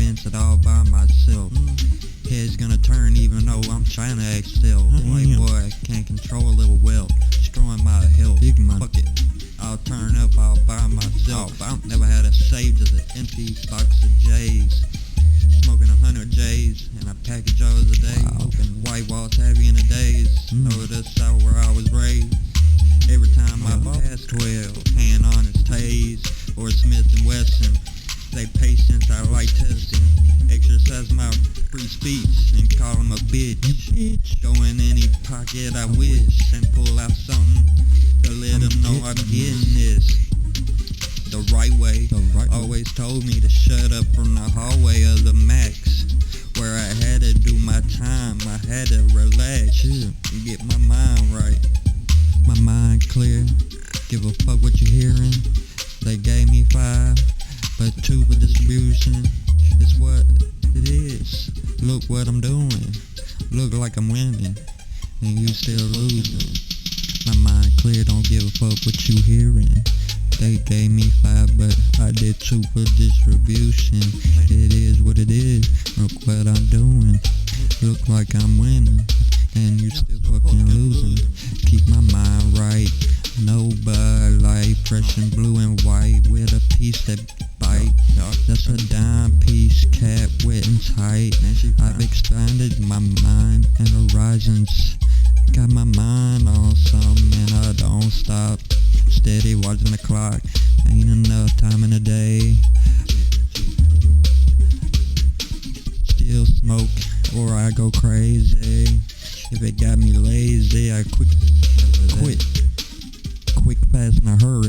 events it all by myself. Head's gonna turn even though I'm trying to act still. White boy, I can't control a little wealth, destroying my health. Fuck it, I'll turn up all by myself. Never had a save, just an empty box of J's. Smoking 100 J's and a package those a day. Open white walls heavy in the days. Know the South where I was raised. Every time I pass 12, hand on his Taze or Smith & Wesson. Stay patient, I like testing. Exercise my free speech and call him a bitch. Go in any pocket I wish and pull out something to let him know I'm getting this the right way. Always told me to shut up from the hallway of the max, where I had to do my time. I had to relax and get my mind right. My mind clear, give a fuck what you hearing. They gave me 5, but 2 for distribution. It's what it is. Look what I'm doing. Look like I'm winning, and you still losing. My mind clear, don't give a fuck what you hearing. They gave me 5, but I did 2 for distribution. It is what it is. Look what I'm doing. Look like I'm winning, and you still fucking losing. Keep my mind right. No Bud Light, fresh and blue and white with a piece that bite. That's a dime piece, cap wet and tight. I've expanded my mind and horizons. Got my mind on something and I don't stop. Steady watching the clock, ain't enough time in the day. Still smoke or I go crazy. If it got me lazy, I quit, fast, and I hurry.